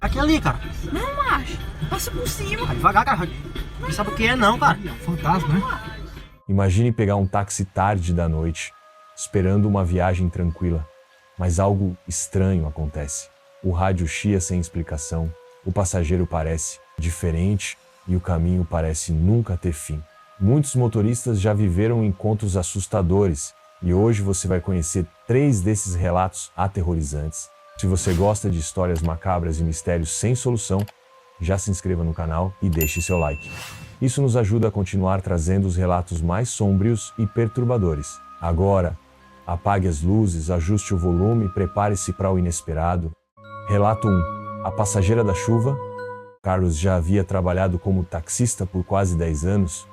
Aqui ali, cara. Não, macho. Passa por cima. Vai devagar, cara. Não sabe o que é não, cara. É um fantasma, né? Imagine pegar um táxi tarde da noite, esperando uma viagem tranquila, mas algo estranho acontece. O rádio chia sem explicação, o passageiro parece diferente e o caminho parece nunca ter fim. Muitos motoristas já viveram encontros assustadores e hoje você vai conhecer 3 desses relatos aterrorizantes. Se você gosta de histórias macabras e mistérios sem solução, já se inscreva no canal e deixe seu like. Isso nos ajuda a continuar trazendo os relatos mais sombrios e perturbadores. Agora, apague as luzes, ajuste o volume e prepare-se para o inesperado. Relato 1. A passageira da chuva. Carlos já havia trabalhado como taxista por quase 10 anos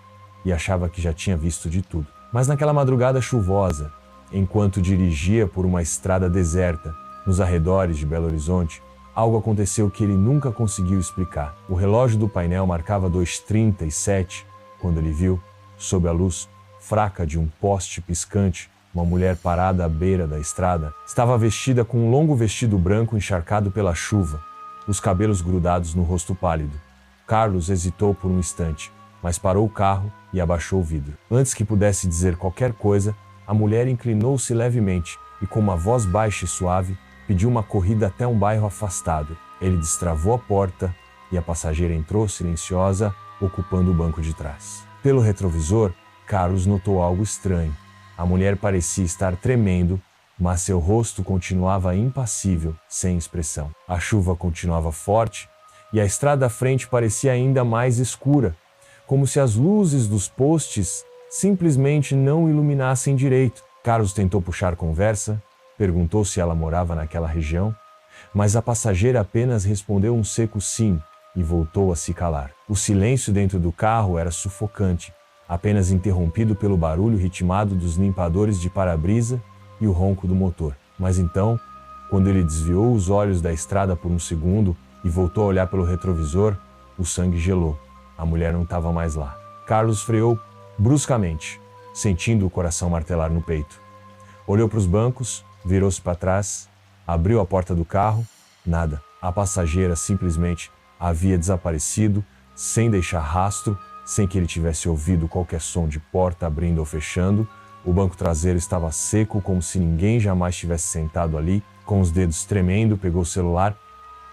e achava que já tinha visto de tudo. Mas naquela madrugada chuvosa, enquanto dirigia por uma estrada deserta, nos arredores de Belo Horizonte, algo aconteceu que ele nunca conseguiu explicar. O relógio do painel marcava 2h37 quando ele viu, sob a luz fraca de um poste piscante, uma mulher parada à beira da estrada. Estava vestida com um longo vestido branco encharcado pela chuva, os cabelos grudados no rosto pálido. Carlos hesitou por um instante, mas parou o carro e abaixou o vidro. Antes que pudesse dizer qualquer coisa, a mulher inclinou-se levemente e, com uma voz baixa e suave, pediu uma corrida até um bairro afastado. Ele destravou a porta e a passageira entrou silenciosa, ocupando o banco de trás. Pelo retrovisor, Carlos notou algo estranho. A mulher parecia estar tremendo, mas seu rosto continuava impassível, sem expressão. A chuva continuava forte e a estrada à frente parecia ainda mais escura, como se as luzes dos postes simplesmente não iluminassem direito. Carlos tentou puxar conversa, perguntou se ela morava naquela região, mas a passageira apenas respondeu um seco sim e voltou a se calar. O silêncio dentro do carro era sufocante, apenas interrompido pelo barulho ritmado dos limpadores de para-brisa e o ronco do motor. Mas então, quando ele desviou os olhos da estrada por um segundo e voltou a olhar pelo retrovisor, o sangue gelou. A mulher não estava mais lá. Carlos freou bruscamente, sentindo o coração martelar no peito. Olhou para os bancos, virou-se para trás, abriu a porta do carro, nada. A passageira simplesmente havia desaparecido, sem deixar rastro, sem que ele tivesse ouvido qualquer som de porta abrindo ou fechando. O banco traseiro estava seco, como se ninguém jamais tivesse sentado ali. Com os dedos tremendo, pegou o celular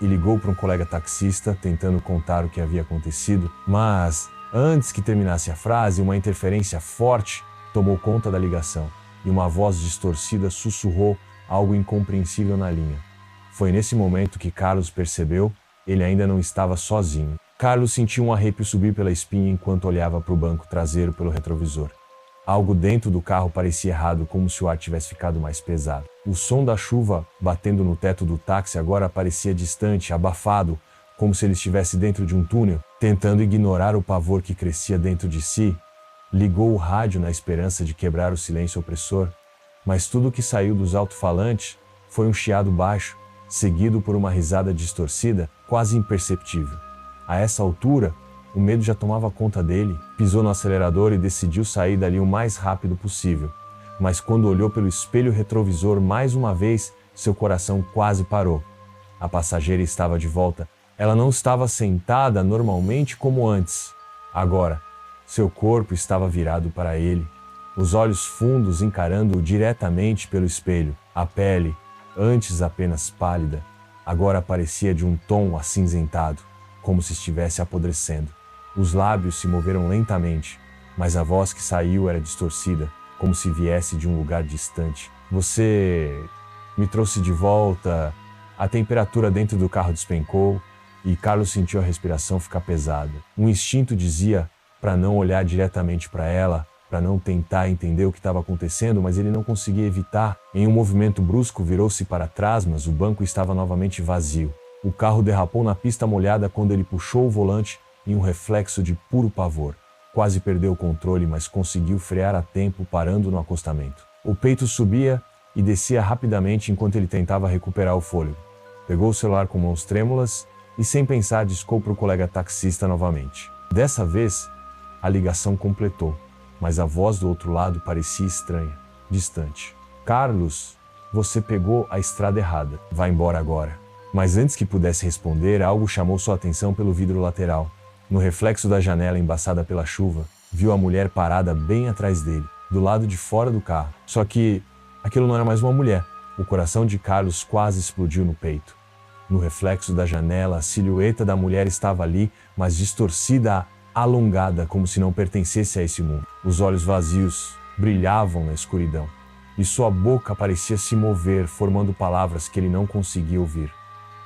e ligou para um colega taxista, tentando contar o que havia acontecido. Mas, antes que terminasse a frase, uma interferência forte tomou conta da ligação e uma voz distorcida sussurrou algo incompreensível na linha. Foi nesse momento que Carlos percebeu, ele ainda não estava sozinho. Carlos sentiu um arrepio subir pela espinha enquanto olhava para o banco traseiro pelo retrovisor. Algo dentro do carro parecia errado, como se o ar tivesse ficado mais pesado. O som da chuva batendo no teto do táxi agora parecia distante, abafado, como se ele estivesse dentro de um túnel. Tentando ignorar o pavor que crescia dentro de si, ligou o rádio na esperança de quebrar o silêncio opressor, mas tudo que saiu dos alto-falantes foi um chiado baixo, seguido por uma risada distorcida, quase imperceptível. A essa altura, o medo já tomava conta dele, pisou no acelerador e decidiu sair dali o mais rápido possível. Mas quando olhou pelo espelho retrovisor mais uma vez, seu coração quase parou. A passageira estava de volta. Ela não estava sentada normalmente como antes. Agora, seu corpo estava virado para ele, os olhos fundos encarando-o diretamente pelo espelho. A pele, antes apenas pálida, agora parecia de um tom acinzentado, como se estivesse apodrecendo. Os lábios se moveram lentamente, mas a voz que saiu era distorcida, como se viesse de um lugar distante. Você me trouxe de volta. A temperatura dentro do carro despencou e Carlos sentiu a respiração ficar pesada. Um instinto dizia para não olhar diretamente para ela, para não tentar entender o que estava acontecendo, mas ele não conseguia evitar. Em um movimento brusco, virou-se para trás, mas o banco estava novamente vazio. O carro derrapou na pista molhada quando ele puxou o volante em um reflexo de puro pavor. Quase perdeu o controle, mas conseguiu frear a tempo, parando no acostamento. O peito subia e descia rapidamente enquanto ele tentava recuperar o fôlego. Pegou o celular com mãos trêmulas e, sem pensar, discou para o colega taxista novamente. Dessa vez, a ligação completou, mas a voz do outro lado parecia estranha, distante. Carlos, você pegou a estrada errada. Vá embora agora. Mas antes que pudesse responder, algo chamou sua atenção pelo vidro lateral. No reflexo da janela embaçada pela chuva, viu a mulher parada bem atrás dele, do lado de fora do carro. Só que aquilo não era mais uma mulher. O coração de Carlos quase explodiu no peito. No reflexo da janela, a silhueta da mulher estava ali, mas distorcida, alongada, como se não pertencesse a esse mundo. Os olhos vazios brilhavam na escuridão, e sua boca parecia se mover, formando palavras que ele não conseguia ouvir.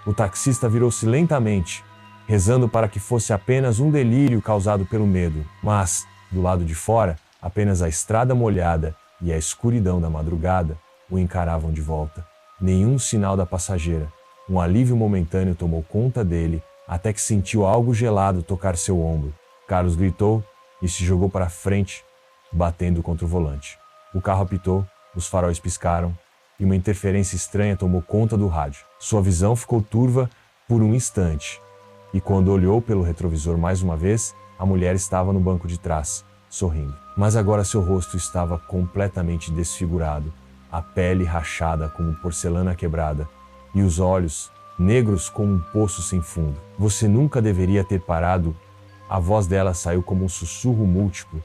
O taxista virou-se lentamente, rezando para que fosse apenas um delírio causado pelo medo. Mas, do lado de fora, apenas a estrada molhada e a escuridão da madrugada o encaravam de volta. Nenhum sinal da passageira. Um alívio momentâneo tomou conta dele, até que sentiu algo gelado tocar seu ombro. Carlos gritou e se jogou para frente, batendo contra o volante. O carro apitou, os faróis piscaram, e uma interferência estranha tomou conta do rádio. Sua visão ficou turva por um instante, e quando olhou pelo retrovisor mais uma vez, a mulher estava no banco de trás, sorrindo. Mas agora seu rosto estava completamente desfigurado, a pele rachada como porcelana quebrada, e os olhos negros como um poço sem fundo. Você nunca deveria ter parado. A voz dela saiu como um sussurro múltiplo,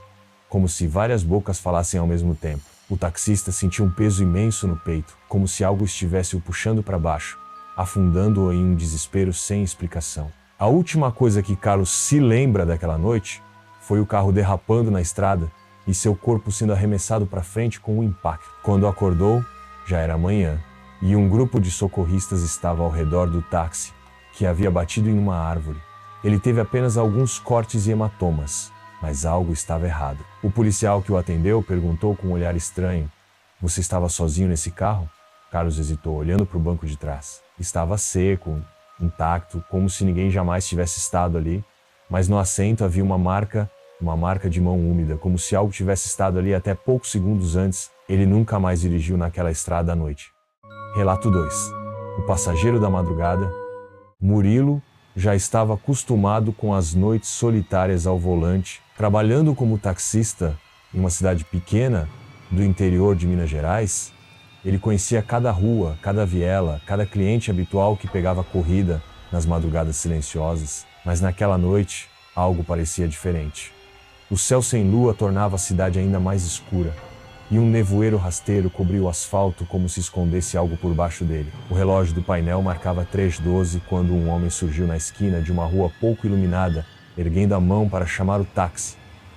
como se várias bocas falassem ao mesmo tempo. O taxista sentiu um peso imenso no peito, como se algo estivesse o puxando para baixo, afundando-o em um desespero sem explicação. A última coisa que Carlos se lembra daquela noite foi o carro derrapando na estrada e seu corpo sendo arremessado para frente com um impacto. Quando acordou, já era manhã, e um grupo de socorristas estava ao redor do táxi, que havia batido em uma árvore. Ele teve apenas alguns cortes e hematomas, mas algo estava errado. O policial que o atendeu perguntou com um olhar estranho: "Você estava sozinho nesse carro?" Carlos hesitou, olhando para o banco de trás. Estava seco, intacto, como se ninguém jamais tivesse estado ali, mas no assento havia uma marca de mão úmida, como se algo tivesse estado ali até poucos segundos antes. Ele nunca mais dirigiu naquela estrada à noite. Relato 2. O passageiro da madrugada. Murilo já estava acostumado com as noites solitárias ao volante, trabalhando como taxista em uma cidade pequena do interior de Minas Gerais. Ele conhecia cada rua, cada viela, cada cliente habitual que pegava corrida nas madrugadas silenciosas, mas naquela noite algo parecia diferente. O céu sem lua tornava a cidade ainda mais escura, e um nevoeiro rasteiro cobriu o asfalto como se escondesse algo por baixo dele. O relógio do painel marcava 3h12 quando um homem surgiu na esquina de uma rua pouco iluminada, erguendo a mão para chamar o táxi.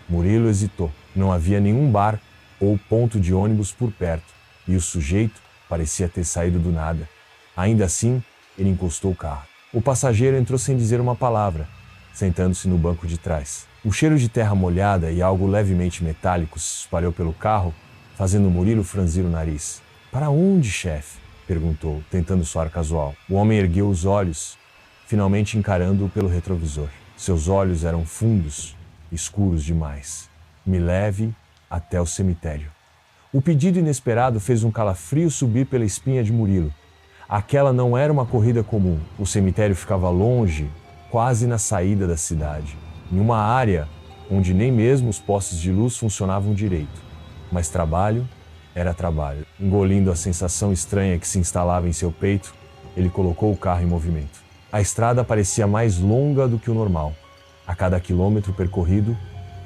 Murilo hesitou. Não havia nenhum bar ou ponto de ônibus por perto, e o sujeito parecia ter saído do nada. Ainda assim, ele encostou o carro. O passageiro entrou sem dizer uma palavra, sentando-se no banco de trás. O cheiro de terra molhada e algo levemente metálico se espalhou pelo carro, fazendo Murilo franzir o nariz. "Para onde, chefe?" perguntou, tentando soar casual. O homem ergueu os olhos, finalmente encarando-o pelo retrovisor. Seus olhos eram fundos, escuros demais. "Me leve até o cemitério." O pedido inesperado fez um calafrio subir pela espinha de Murilo. Aquela não era uma corrida comum. O cemitério ficava longe, quase na saída da cidade, em uma área onde nem mesmo os postes de luz funcionavam direito. Mas trabalho era trabalho. Engolindo a sensação estranha que se instalava em seu peito, ele colocou o carro em movimento. A estrada parecia mais longa do que o normal. A cada quilômetro percorrido,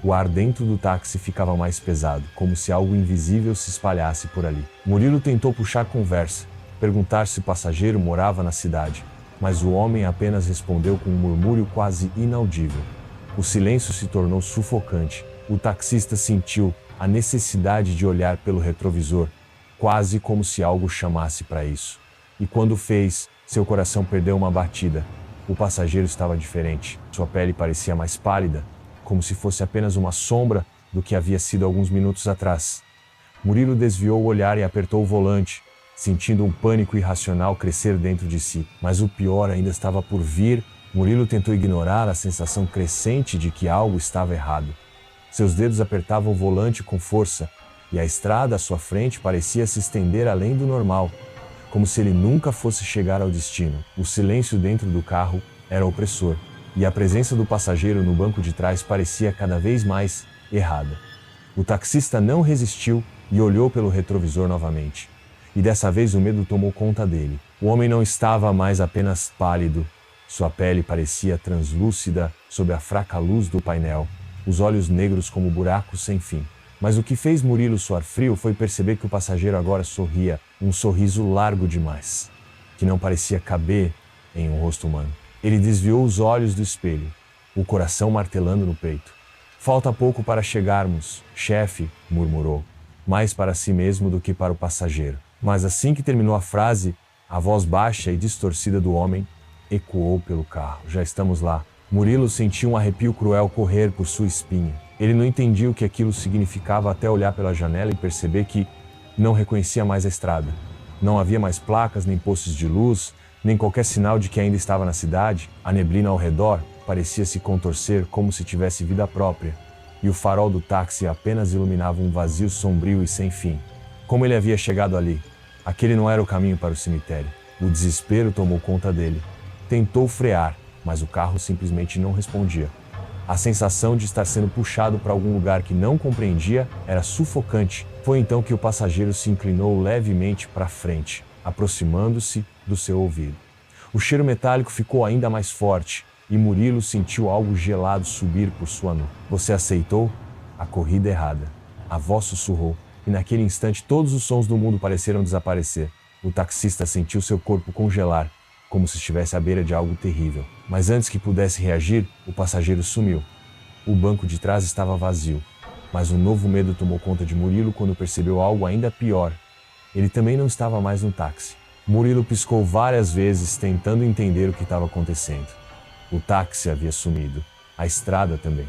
o ar dentro do táxi ficava mais pesado, como se algo invisível se espalhasse por ali. Murilo tentou puxar conversa, perguntar se o passageiro morava na cidade, mas o homem apenas respondeu com um murmúrio quase inaudível. O silêncio se tornou sufocante. O taxista sentiu a necessidade de olhar pelo retrovisor, quase como se algo chamasse para isso. E quando fez, seu coração perdeu uma batida. O passageiro estava diferente. Sua pele parecia mais pálida, como se fosse apenas uma sombra do que havia sido alguns minutos atrás. Murilo desviou o olhar e apertou o volante, sentindo um pânico irracional crescer dentro de si. Mas o pior ainda estava por vir. Murilo tentou ignorar a sensação crescente de que algo estava errado. Seus dedos apertavam o volante com força, e a estrada à sua frente parecia se estender além do normal, como se ele nunca fosse chegar ao destino. O silêncio dentro do carro era opressor, e a presença do passageiro no banco de trás parecia cada vez mais errada. O taxista não resistiu e olhou pelo retrovisor novamente. E dessa vez o medo tomou conta dele. O homem não estava mais apenas pálido. Sua pele parecia translúcida sob a fraca luz do painel, os olhos negros como buracos sem fim. Mas o que fez Murilo suar frio foi perceber que o passageiro agora sorria, um sorriso largo demais, que não parecia caber em um rosto humano. Ele desviou os olhos do espelho, o coração martelando no peito. "Falta pouco para chegarmos, chefe", murmurou, mais para si mesmo do que para o passageiro. Mas assim que terminou a frase, a voz baixa e distorcida do homem ecoou pelo carro. "Já estamos lá." Murilo sentiu um arrepio cruel correr por sua espinha. Ele não entendia o que aquilo significava até olhar pela janela e perceber que não reconhecia mais a estrada. Não havia mais placas, nem postes de luz, nem qualquer sinal de que ainda estava na cidade. A neblina ao redor parecia se contorcer como se tivesse vida própria, e o farol do táxi apenas iluminava um vazio sombrio e sem fim. Como ele havia chegado ali? Aquele não era o caminho para o cemitério. O desespero tomou conta dele. Tentou frear, mas o carro simplesmente não respondia. A sensação de estar sendo puxado para algum lugar que não compreendia era sufocante. Foi então que o passageiro se inclinou levemente para frente, aproximando-se do seu ouvido. O cheiro metálico ficou ainda mais forte e Murilo sentiu algo gelado subir por sua nuca. "Você aceitou a corrida errada." A voz sussurrou, e naquele instante todos os sons do mundo pareceram desaparecer. O taxista sentiu seu corpo congelar, como se estivesse à beira de algo terrível. Mas antes que pudesse reagir, o passageiro sumiu. O banco de trás estava vazio, mas um novo medo tomou conta de Murilo quando percebeu algo ainda pior. Ele também não estava mais no táxi. Murilo piscou várias vezes, tentando entender o que estava acontecendo. O táxi havia sumido, a estrada também.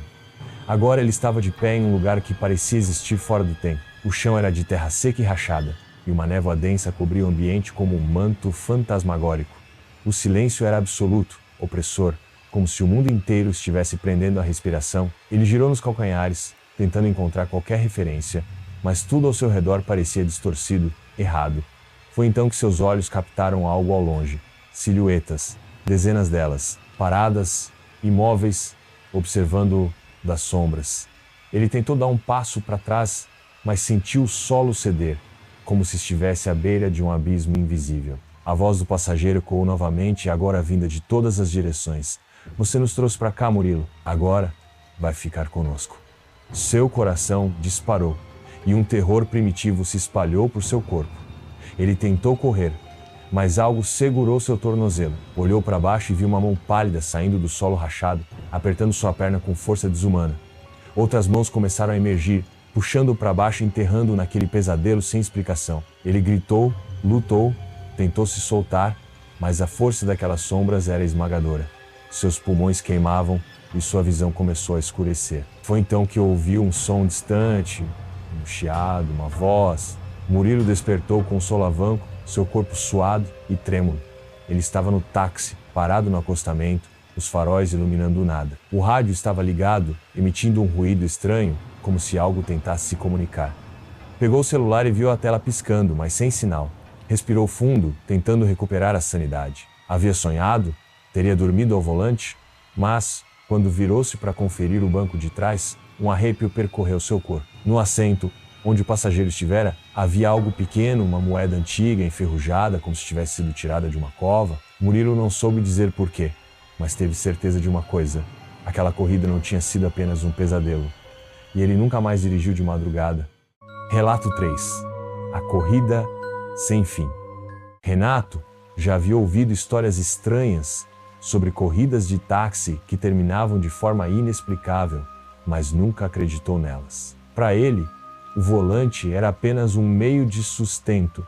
Agora ele estava de pé em um lugar que parecia existir fora do tempo. O chão era de terra seca e rachada, e uma névoa densa cobria o ambiente como um manto fantasmagórico. O silêncio era absoluto, opressor, como se o mundo inteiro estivesse prendendo a respiração. Ele girou nos calcanhares, tentando encontrar qualquer referência, mas tudo ao seu redor parecia distorcido, errado. Foi então que seus olhos captaram algo ao longe. Silhuetas, dezenas delas, paradas, imóveis, observando das sombras. Ele tentou dar um passo para trás, mas sentiu o solo ceder, como se estivesse à beira de um abismo invisível. A voz do passageiro ecoou novamente, agora vinda de todas as direções. "Você nos trouxe para cá, Murilo. Agora vai ficar conosco." Seu coração disparou, e um terror primitivo se espalhou por seu corpo. Ele tentou correr, mas algo segurou seu tornozelo. Olhou para baixo e viu uma mão pálida saindo do solo rachado, apertando sua perna com força desumana. Outras mãos começaram a emergir, puxando-o para baixo e enterrando-o naquele pesadelo sem explicação. Ele gritou, lutou, tentou se soltar, mas a força daquelas sombras era esmagadora. Seus pulmões queimavam e sua visão começou a escurecer. Foi então que ouviu um som distante, um chiado, uma voz. Murilo despertou com um solavanco, seu corpo suado e trêmulo. Ele estava no táxi, parado no acostamento, os faróis iluminando o nada. O rádio estava ligado, emitindo um ruído estranho, como se algo tentasse se comunicar. Pegou o celular e viu a tela piscando, mas sem sinal. Respirou fundo, tentando recuperar a sanidade. Havia sonhado? Teria dormido ao volante? Mas, quando virou-se para conferir o banco de trás, um arrepio percorreu seu corpo. No assento, onde o passageiro estivera, havia algo pequeno, uma moeda antiga, enferrujada, como se tivesse sido tirada de uma cova. Murilo não soube dizer porquê, mas teve certeza de uma coisa: aquela corrida não tinha sido apenas um pesadelo. E ele nunca mais dirigiu de madrugada. Relato 3. A corrida sem fim. Renato já havia ouvido histórias estranhas sobre corridas de táxi que terminavam de forma inexplicável, mas nunca acreditou nelas. Para ele, o volante era apenas um meio de sustento,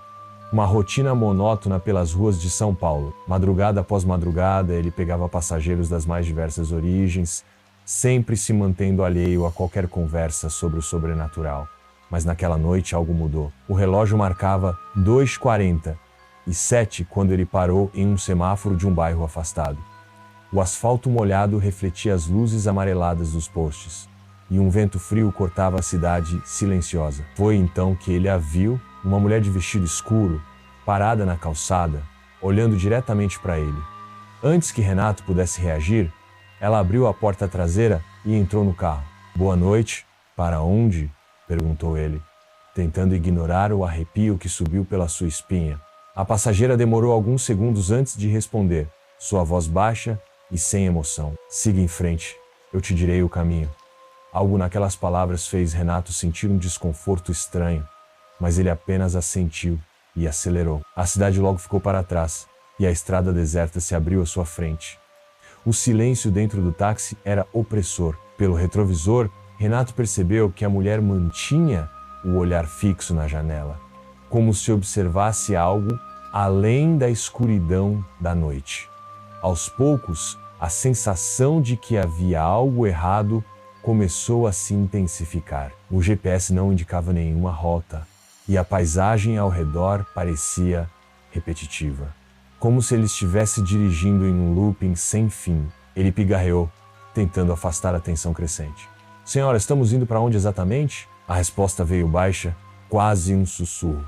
uma rotina monótona pelas ruas de São Paulo. Madrugada após madrugada, ele pegava passageiros das mais diversas origens, sempre se mantendo alheio a qualquer conversa sobre o sobrenatural. Mas naquela noite algo mudou. O relógio marcava 2h40 e 7 quando ele parou em um semáforo de um bairro afastado. O asfalto molhado refletia as luzes amareladas dos postes, e um vento frio cortava a cidade silenciosa. Foi então que ele a viu, uma mulher de vestido escuro, parada na calçada, olhando diretamente para ele. Antes que Renato pudesse reagir, ela abriu a porta traseira e entrou no carro. "Boa noite. Para onde?" perguntou ele, tentando ignorar o arrepio que subiu pela sua espinha. A passageira demorou alguns segundos antes de responder, sua voz baixa e sem emoção. Siga em frente, eu te direi o caminho. Algo naquelas palavras fez Renato sentir um desconforto estranho, mas ele apenas assentiu e acelerou. A cidade logo ficou para trás e a estrada deserta se abriu à sua frente. O silêncio dentro do táxi era opressor. Pelo retrovisor, Renato percebeu que a mulher mantinha o olhar fixo na janela, como se observasse algo além da escuridão da noite. Aos poucos, a sensação de que havia algo errado começou a se intensificar. O GPS não indicava nenhuma rota e a paisagem ao redor parecia repetitiva, como se ele estivesse dirigindo em um looping sem fim. Ele pigarreou, tentando afastar a tensão crescente. Senhora, estamos indo para onde exatamente? A resposta veio baixa, quase um sussurro.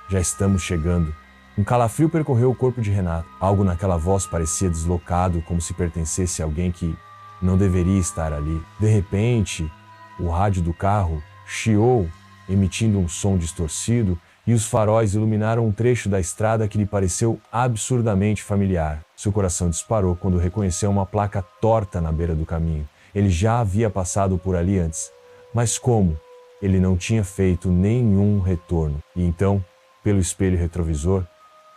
Já estamos chegando. Um calafrio percorreu o corpo de Renato. Algo naquela voz parecia deslocado, como se pertencesse a alguém que não deveria estar ali. De repente, o rádio do carro chiou, emitindo um som distorcido, e os faróis iluminaram um trecho da estrada que lhe pareceu absurdamente familiar. Seu coração disparou quando reconheceu uma placa torta na beira do caminho. Ele já havia passado por ali antes, mas como? Ele não tinha feito nenhum retorno. E então, pelo espelho retrovisor,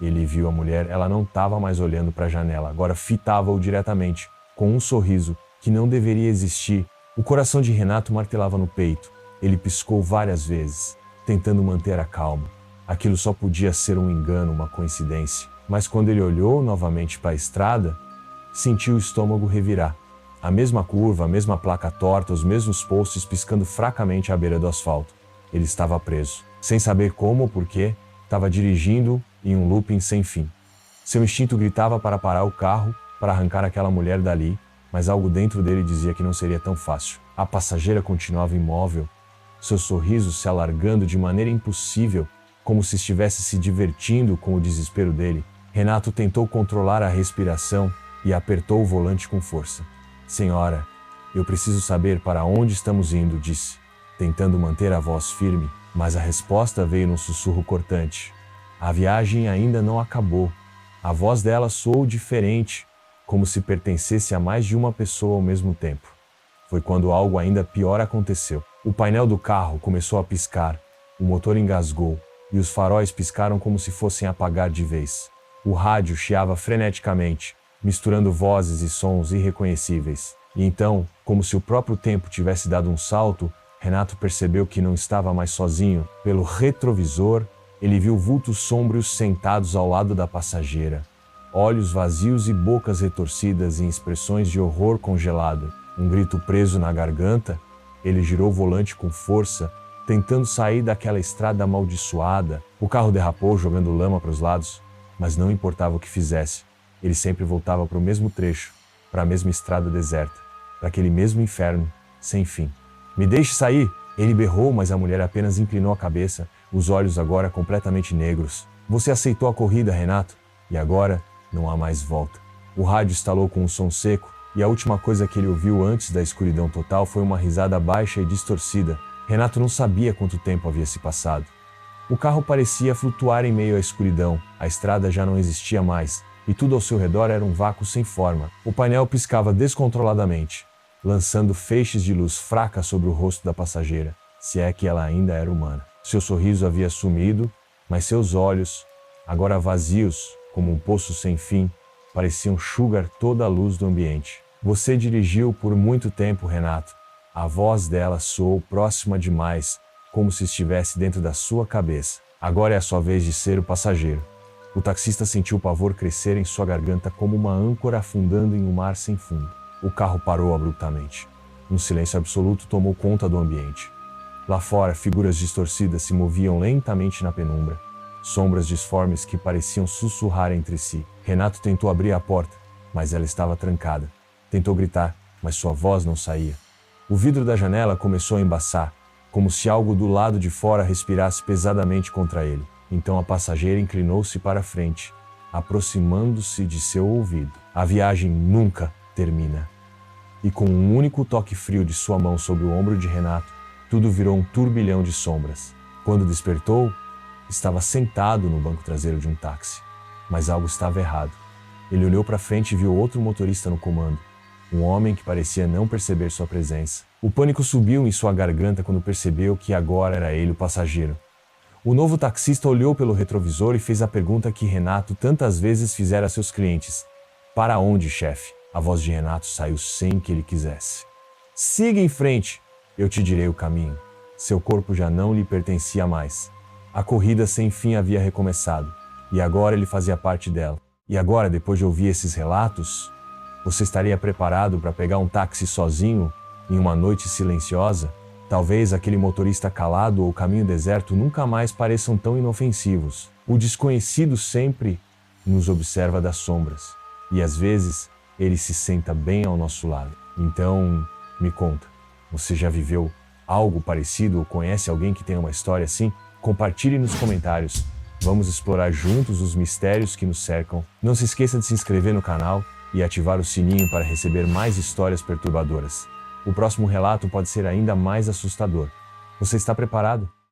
ele viu a mulher. Ela não estava mais olhando para a janela, agora fitava-o diretamente, com um sorriso que não deveria existir. O coração de Renato martelava no peito. Ele piscou várias vezes, tentando manter a calma. Aquilo só podia ser um engano, uma coincidência. Mas quando ele olhou novamente para a estrada, sentiu o estômago revirar. A mesma curva, a mesma placa torta, os mesmos postes piscando fracamente à beira do asfalto. Ele estava preso. Sem saber como ou porquê, estava dirigindo em um looping sem fim. Seu instinto gritava para parar o carro, para arrancar aquela mulher dali, mas algo dentro dele dizia que não seria tão fácil. A passageira continuava imóvel, seu sorriso se alargando de maneira impossível, como se estivesse se divertindo com o desespero dele. Renato tentou controlar a respiração e apertou o volante com força. Senhora, eu preciso saber para onde estamos indo, disse, tentando manter a voz firme, mas a resposta veio num sussurro cortante. A viagem ainda não acabou. A voz dela soou diferente, como se pertencesse a mais de uma pessoa ao mesmo tempo. Foi quando algo ainda pior aconteceu. O painel do carro começou a piscar, o motor engasgou e os faróis piscaram como se fossem apagar de vez. O rádio chiava freneticamente, misturando vozes e sons irreconhecíveis. E então, como se o próprio tempo tivesse dado um salto, Renato percebeu que não estava mais sozinho. Pelo retrovisor, ele viu vultos sômbrios sentados ao lado da passageira. Olhos vazios e bocas retorcidas em expressões de horror congelado. Um grito preso na garganta, ele girou o volante com força, tentando sair daquela estrada amaldiçoada. O carro derrapou, jogando lama para os lados, mas não importava o que fizesse. Ele sempre voltava para o mesmo trecho, para a mesma estrada deserta, para aquele mesmo inferno, sem fim. Me deixe sair! Ele berrou, mas a mulher apenas inclinou a cabeça, os olhos agora completamente negros. Você aceitou a corrida, Renato, e agora não há mais volta. O rádio estalou com um som seco, e a última coisa que ele ouviu antes da escuridão total foi uma risada baixa e distorcida. Renato não sabia quanto tempo havia se passado. O carro parecia flutuar em meio à escuridão, a estrada já não existia mais, e tudo ao seu redor era um vácuo sem forma. O painel piscava descontroladamente, lançando feixes de luz fraca sobre o rosto da passageira, se é que ela ainda era humana. Seu sorriso havia sumido, mas seus olhos, agora vazios, como um poço sem fim, pareciam sugar toda a luz do ambiente. Você dirigiu por muito tempo, Renato. A voz dela soou próxima demais, como se estivesse dentro da sua cabeça. Agora é a sua vez de ser o passageiro. O taxista sentiu o pavor crescer em sua garganta como uma âncora afundando em um mar sem fundo. O carro parou abruptamente. Um silêncio absoluto tomou conta do ambiente. Lá fora, figuras distorcidas se moviam lentamente na penumbra, sombras disformes que pareciam sussurrar entre si. Renato tentou abrir a porta, mas ela estava trancada. Tentou gritar, mas sua voz não saía. O vidro da janela começou a embaçar, como se algo do lado de fora respirasse pesadamente contra ele. Então a passageira inclinou-se para a frente, aproximando-se de seu ouvido. A viagem nunca termina. E com um único toque frio de sua mão sobre o ombro de Renato, tudo virou um turbilhão de sombras. Quando despertou, estava sentado no banco traseiro de um táxi. Mas algo estava errado. Ele olhou para frente e viu outro motorista no comando. Um homem que parecia não perceber sua presença. O pânico subiu em sua garganta quando percebeu que agora era ele o passageiro. O novo taxista olhou pelo retrovisor e fez a pergunta que Renato tantas vezes fizera a seus clientes. Para onde, chefe? A voz de Renato saiu sem que ele quisesse. Siga em frente, eu te direi o caminho. Seu corpo já não lhe pertencia mais. A corrida sem fim havia recomeçado, e agora ele fazia parte dela. E agora, depois de ouvir esses relatos, você estaria preparado para pegar um táxi sozinho, em uma noite silenciosa? Talvez aquele motorista calado ou o caminho deserto nunca mais pareçam tão inofensivos. O desconhecido sempre nos observa das sombras, e às vezes ele se senta bem ao nosso lado. Então, me conta, você já viveu algo parecido ou conhece alguém que tenha uma história assim? Compartilhe nos comentários. Vamos explorar juntos os mistérios que nos cercam. Não se esqueça de se inscrever no canal e ativar o sininho para receber mais histórias perturbadoras. O próximo relato pode ser ainda mais assustador. Você está preparado?